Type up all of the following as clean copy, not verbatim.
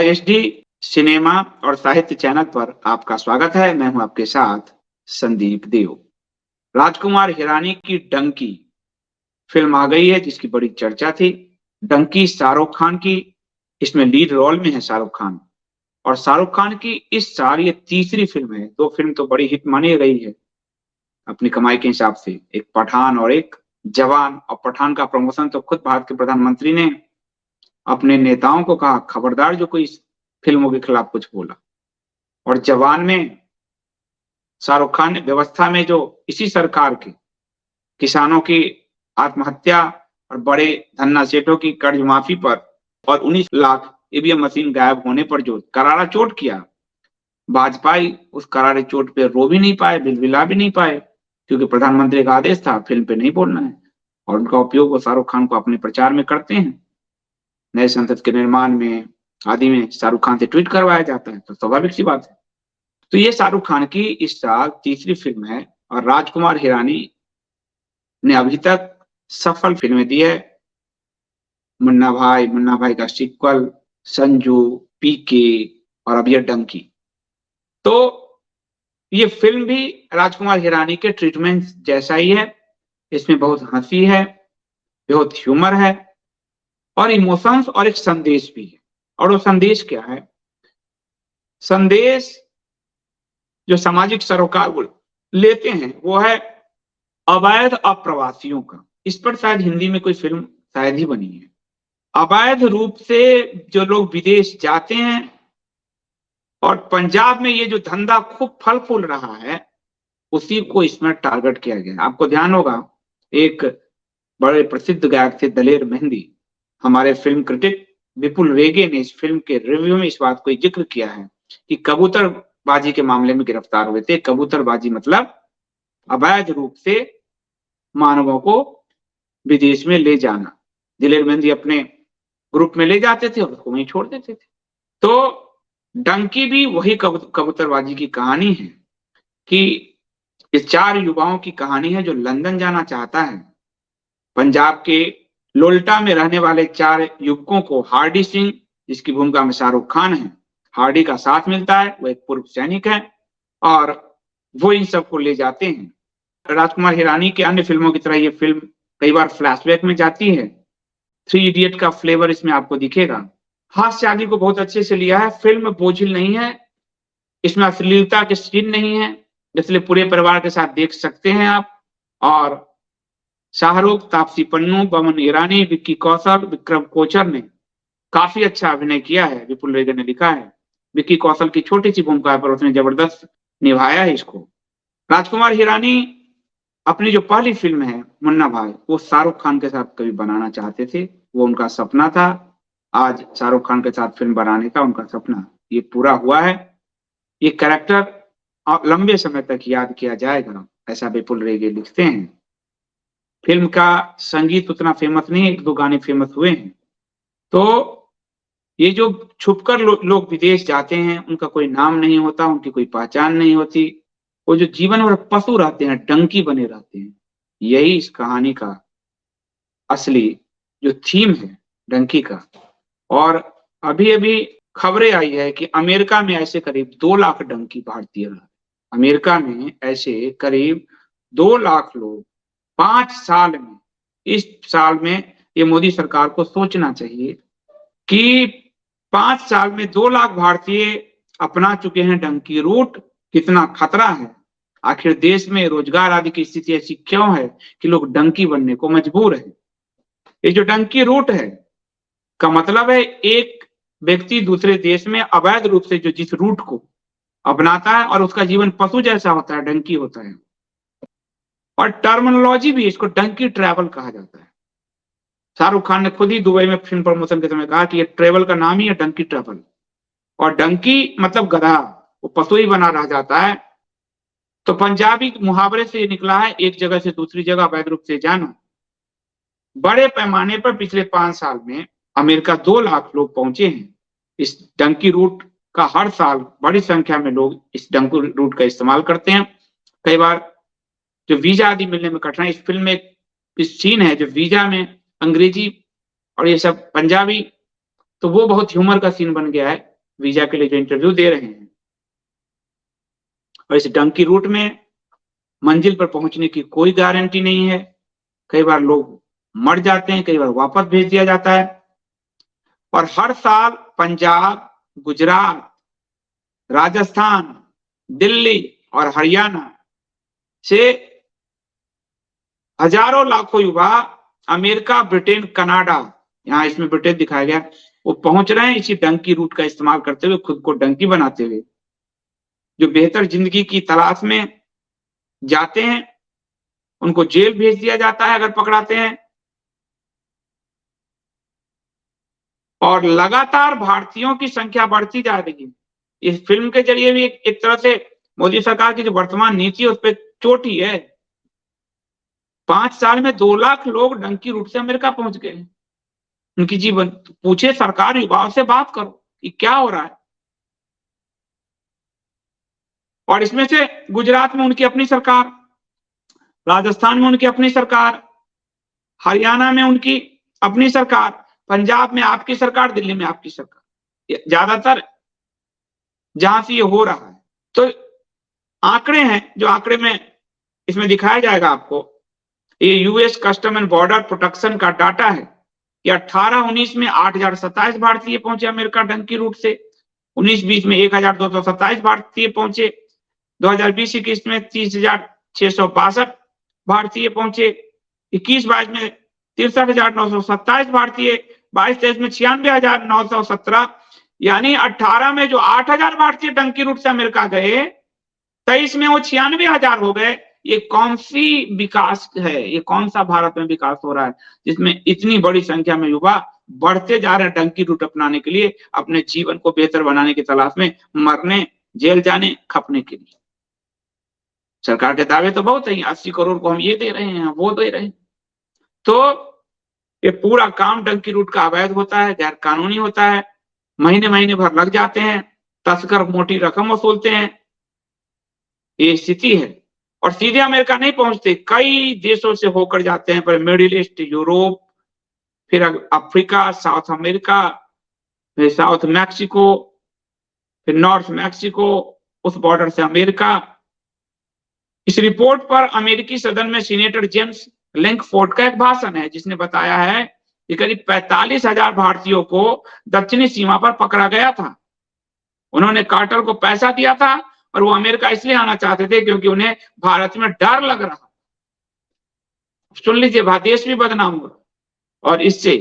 ISD cinema और साहित्य channel पर आपका स्वागत है। मैं हूं आपके साथ संदीप देव। राजकुमार हिरानी की डंकी फिल्म आ गई है जिसकी बड़ी चर्चा थी। डंकी शाहरुख खान की इसमें लीड रोल में है शाहरुख खान, और शाहरुख खान की इस साल ये तीसरी फिल्म है। दो फिल्म तो बड़ी हिट मानी गई है अपनी कमाई के हिसाब से, एक पठान और एक जवान। और पठान का प्रमोशन तो खुद भारत के प्रधानमंत्री ने अपने नेताओं को कहा, खबरदार जो कोई इस फिल्मों के खिलाफ कुछ बोला। और जवान में शाहरुख खान ने व्यवस्था में जो इसी सरकार के किसानों की आत्महत्या और बड़े धन्ना सेठों की कर्ज माफी पर और 19 लाख ईवीएम मशीन गायब होने पर जो करारा चोट किया, वाजपेयी उस करारे चोट पे रो भी नहीं पाए, बिलबिला भी नहीं पाए, क्योंकि प्रधानमंत्री का आदेश था फिल्म पे नहीं बोलना है। और उनका उपयोग वो शाहरुख खान को अपने प्रचार में करते हैं। नए संसद के निर्माण में आदि में शाहरुख खान से ट्वीट करवाया जाता है, तो स्वाभाविक सी बात है। तो ये शाहरुख खान की इस साल तीसरी फिल्म है, और राजकुमार हिरानी ने अभी तक सफल फिल्में दी है। मुन्ना भाई का सीक्वल, संजू, पीके और अब ये डंकी। तो ये फिल्म भी राजकुमार हिरानी के ट्रीटमेंट जैसा ही है। इसमें बहुत हंसी है, बहुत ह्यूमर है और इमोशंस और एक संदेश भी है। और वो संदेश क्या है? संदेश जो सामाजिक सरोकार लेते हैं वो है अवैध अप्रवासियों का। इस पर शायद हिंदी में कोई फिल्म शायद ही बनी है। अवैध रूप से जो लोग विदेश जाते हैं, और पंजाब में ये जो धंधा खूब फल फूल रहा है, उसी को इसमें टारगेट किया गया। आपको ध्यान होगा, एक बड़े प्रसिद्ध गायक थे दलेर मेहंदी। हमारे फिल्म क्रिटिक विपुल रेगे ने इस फिल्म के रिव्यू में इस बात को जिक्र किया है कि कबूतरबाजी के मामले में गिरफ्तार हुए थे। कबूतरबाजी मतलब अवैध रूप से मानवों को विदेश में ले जाना। दलेर मेहंदी अपने ग्रुप में ले जाते थे और उसको वहीं छोड़ देते थे। तो डंकी भी वही कबूतरबाजी की कहानी है कि ये 4 युवाओं की कहानी है जो लंदन जाना चाहता है। पंजाब के लोल्टा में रहने वाले 4 युवकों को हार्डी सिंह, जिसकी भूमिका में शाहरुख खान है, हार्डी का साथ मिलता है। वो एक पूर्व सैनिक है और वो इन सबको ले जाते हैं। राजकुमार हिरानी के अन्य फिल्मों की तरह ये फिल्म कई बार फ्लैशबैक में जाती है। 3 इडियट का फ्लेवर इसमें आपको दिखेगा। हास्य आदि को बहुत अच्छे से लिया है। फिल्म बोझिल नहीं है, इसमें अश्लीलता के सीन नहीं है, इसलिए पूरे परिवार के साथ देख सकते हैं आप। और शाहरुख, तापसी पन्नू, बमन ईरानी, विक्की कौशल, विक्रम कोचर ने काफी अच्छा अभिनय किया है। विपुल रेगे ने लिखा है। विक्की कौशल की छोटी सी भूमिका है पर उसने जबरदस्त निभाया है इसको। राजकुमार हिरानी अपनी जो पहली फिल्म है मुन्ना भाई, वो शाहरुख खान के साथ कभी बनाना चाहते थे, वो उनका सपना था। आज शाहरुख खान के साथ फिल्म बनाने का उनका सपना ये पूरा हुआ है। ये कैरेक्टर लंबे समय तक याद किया जाएगा, ऐसा विपुल रेगे लिखते हैं। फिल्म का संगीत उतना फेमस नहीं है, 1-2 गाने फेमस हुए हैं। तो ये जो छुपकर लोग विदेश जाते हैं, उनका कोई नाम नहीं होता, उनकी कोई पहचान नहीं होती, वो जो जीवन भर पशु रहते हैं, डंकी बने रहते हैं, यही इस कहानी का असली जो थीम है डंकी का। और अभी अभी खबरें आई है कि अमेरिका में ऐसे करीब 2 लाख डंकी भारतीय रहे। अमेरिका में ऐसे करीब 2 लाख लोग 5 साल में। इस साल में ये मोदी सरकार को सोचना चाहिए कि 5 साल में 2 लाख भारतीय अपना चुके हैं डंकी रूट। कितना खतरा है। आखिर देश में रोजगार आदि की स्थिति ऐसी क्यों है कि लोग डंकी बनने को मजबूर है। ये जो डंकी रूट है का मतलब है एक व्यक्ति दूसरे देश में अवैध रूप से जो जिस रूट को अपनाता है और उसका जीवन पशु जैसा होता है, डंकी होता है। और टर्मिनोलॉजी भी इसको डंकी ट्रैवल कहा जाता है। शाहरुख खान ने खुद ही दुबई में फिल्म प्रमोशन के समय कहा कि ये ट्रैवल का नाम ही है डंकी ट्रैवल। और डंकी मतलब गधा, वो पशु ही बना रह जाता है। तो पंजाबी मुहावरे से ये निकला है, एक जगह से दूसरी जगह अवैध रूप से जाना। बड़े पैमाने पर पिछले 5 साल में अमेरिका 2 लाख लोग पहुंचे हैं। इस डंकी रूट का हर साल बड़ी संख्या में लोग इस डंकी रूट का इस्तेमाल करते हैं। कई बार जो वीजा आदि मिलने में कठिनाई, इस फिल्म में एक सीन है जो वीजा में अंग्रेजी और ये सब पंजाबी, तो वो बहुत ह्यूमर का सीन बन गया है। वीजा के लिए जो इंटरव्यू दे रहे हैं। और इस डंकी रूट में मंजिल पर पहुंचने की कोई गारंटी नहीं है। कई बार लोग मर जाते हैं, कई बार वापस भेज दिया जाता है। और हर साल पंजाब, गुजरात, राजस्थान, दिल्ली और हरियाणा से हजारों लाखों युवा अमेरिका, ब्रिटेन, कनाडा, यहाँ इसमें ब्रिटेन दिखाया गया, वो पहुंच रहे हैं इसी डंकी रूट का इस्तेमाल करते हुए, खुद को डंकी बनाते हुए, जो बेहतर जिंदगी की तलाश में जाते हैं। उनको जेल भेज दिया जाता है अगर पकड़ाते हैं। और लगातार भारतीयों की संख्या बढ़ती जा रही है। इस फिल्म के जरिए भी एक तरह से मोदी सरकार की जो वर्तमान नीति है उस पर चोट ही है। 5 साल में 2 लाख लोग डंकी रूट से अमेरिका पहुंच गए। उनकी जीवन पूछे, सरकार युवाओं से बात करो कि क्या हो रहा है। और इसमें से गुजरात में उनकी अपनी सरकार, राजस्थान में उनकी अपनी सरकार, हरियाणा में उनकी अपनी सरकार, पंजाब में आपकी सरकार, दिल्ली में आपकी सरकार, ज्यादातर जहां से ये हो रहा है। तो आंकड़े हैं, जो आंकड़े में इसमें दिखाया जाएगा आपको। ये US custom and border protection का डाटा है कि 18-19 में 8,027 भारतीय पहुंचे अमेरिका डंकी रूट से। 19-20 में 1,227 भारतीय पहुंचे। 2020-21 में 30,662 भारतीय पहुंचे। 21-22 में 63,927 भारतीय। 22-23 में 96,917। यानी 18 में जो 8,000 भारतीय डंकी रूट से अमेरिका गए, 23 में वो 96,000 हो गए। ये कौन सी विकास है? ये कौन सा भारत में विकास हो रहा है जिसमें इतनी बड़ी संख्या में युवा बढ़ते जा रहे हैं डंकी रूट अपनाने के लिए, अपने जीवन को बेहतर बनाने की तलाश में, मरने, जेल जाने, खपने के लिए। सरकार के दावे तो बहुत है, 80 करोड़ को हम ये दे रहे हैं, वो दे रहे हैं। तो ये पूरा काम डंकी रूट का अवैध होता है, गैर कानूनी होता है। महीने महीने भर लग जाते हैं, तस्कर मोटी रकम वसूलते हैं। ये स्थिति है। और सीधे अमेरिका नहीं पहुंचते, कई देशों से होकर जाते हैं, पर मिडिल ईस्ट, यूरोप, फिर अफ्रीका, साउथ अमेरिका, फिर साउथ मैक्सिको, फिर नॉर्थ मैक्सिको, उस बॉर्डर से अमेरिका। इस रिपोर्ट पर अमेरिकी सदन में सीनेटर जेम्स लिंकफोर्ड का एक भाषण है, जिसने बताया है कि करीब 45,000 भारतीयों को दक्षिणी सीमा पर पकड़ा गया था। उन्होंने कार्टर को पैसा दिया था और वो अमेरिका इसलिए आना चाहते थे क्योंकि उन्हें भारत में डर लग रहा। सुन लीजिए, देश भी बदनाम हुआ। और इससे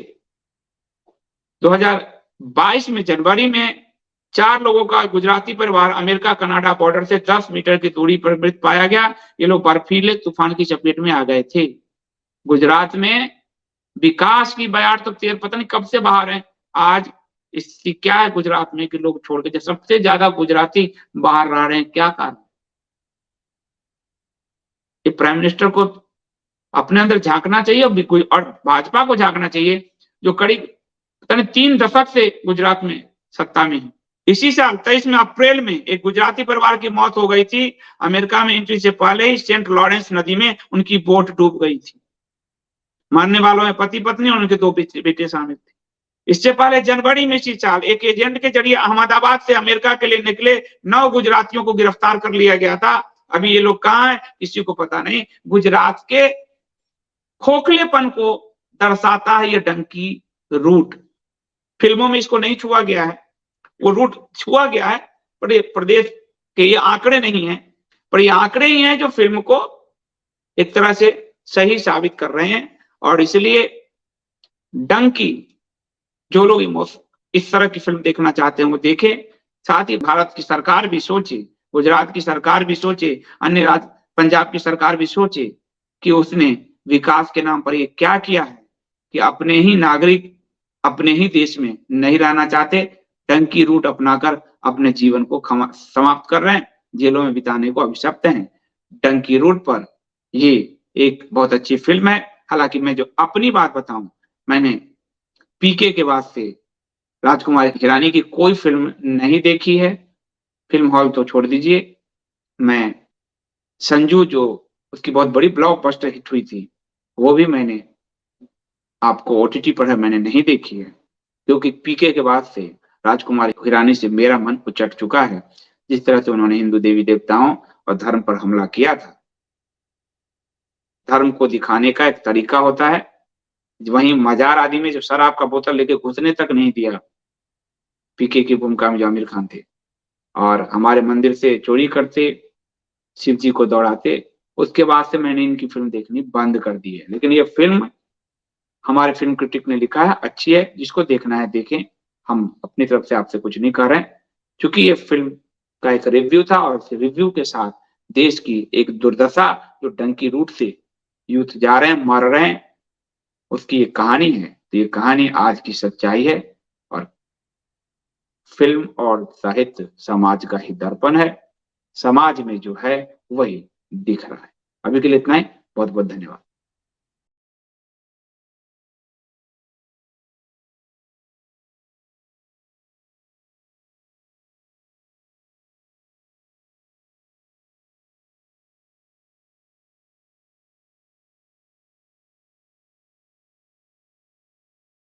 2022 में जनवरी में 4 लोगों का गुजराती परिवार अमेरिका कनाडा बॉर्डर से 10 मीटर की दूरी पर मृत पाया गया। ये लोग बर्फीले तूफान की चपेट में आ गए थे। गुजरात में विकास की बयार तो तेर पता नहीं कब से बाहर है। आज इसकी क्या है गुजरात में कि लोग छोड़ के सबसे ज्यादा गुजराती बाहर रह रहे हैं, क्या कारण? ये प्राइम मिनिस्टर को अपने अंदर झांकना चाहिए और भाजपा को झांकना चाहिए, जो करीब पता नहीं 3 दशक से गुजरात में सत्ता में है। इसी साल 23 में अप्रैल में एक गुजराती परिवार की मौत हो गई थी। अमेरिका में एंट्री से पहले ही सेंट लॉरेंस नदी में उनकी बोट डूब गई थी। मरने वालों में पति पत्नी और उनके 2 बेटे शामिल थे। इससे पहले जनवरी में इसी साल एक एजेंट के जरिए अहमदाबाद से अमेरिका के लिए निकले 9 गुजरातियों को गिरफ्तार कर लिया गया था। अभी ये लोग कहाँ हैं किसी को पता नहीं। गुजरात के खोखलेपन को दर्शाता है ये डंकी रूट। फिल्मों में इसको नहीं छुआ गया है, वो रूट छुआ गया है, पर ये प्रदेश के ये आंकड़े नहीं है, पर ये आंकड़े ही हैं जो फिल्म को एक तरह से सही साबित कर रहे हैं। और इसलिए डंकी, जो लोग इस तरह की फिल्म देखना चाहते हैं वो देखें। साथ ही भारत की सरकार भी सोचे, गुजरात की सरकार भी सोचे, अन्य राज्य, पंजाब की सरकार भी सोचे कि उसने विकास के नाम पर ये क्या किया है कि अपने ही नागरिक अपने ही देश में नहीं रहना चाहते, डंकी रूट अपनाकर अपने जीवन को समाप्त कर रहे हैं, जेलों में बिताने को अभिशप्त हैं। डंकी रूट पर ये एक बहुत अच्छी फिल्म है। हालांकि मैं जो अपनी बात बताऊं, मैंने पीके के बाद से राजकुमार हिरानी की कोई फिल्म नहीं देखी है। फिल्म हॉल तो छोड़ दीजिए, मैं संजू, जो उसकी बहुत बड़ी ब्लॉकबस्टर हिट हुई थी, वो भी मैंने आपको ओटीटी पर है, मैंने नहीं देखी है, क्योंकि पीके के बाद से राजकुमार हिरानी से मेरा मन उचट चुका है। जिस तरह से उन्होंने हिंदू देवी देवताओं और धर्म पर हमला किया था। धर्म को दिखाने का एक तरीका होता है। वहीं मजार आदि में जो शराब का बोतल लेके घुसने तक नहीं दिया, पीके की भूमिका में जो आमिर खान थे, और हमारे मंदिर से चोरी करते, शिव जी को दौड़ाते, उसके बाद से मैंने इनकी फिल्म देखनी बंद कर दी है। लेकिन ये फिल्म हमारे फिल्म क्रिटिक ने लिखा है, अच्छी है, जिसको देखना है देखें। हम अपनी तरफ से आपसे कुछ नहीं कर रहे हैं, क्योंकि ये फिल्म का एक रिव्यू था और इस रिव्यू के साथ देश की एक दुर्दशा, जो डंकी रूट से यूथ जा रहे हैं, मर रहे हैं, उसकी एक कहानी है। तो ये कहानी आज की सच्चाई है, और फिल्म और साहित्य समाज का ही दर्पण है। समाज में जो है वही दिख रहा है। अभी के लिए इतना ही। बहुत बहुत धन्यवाद।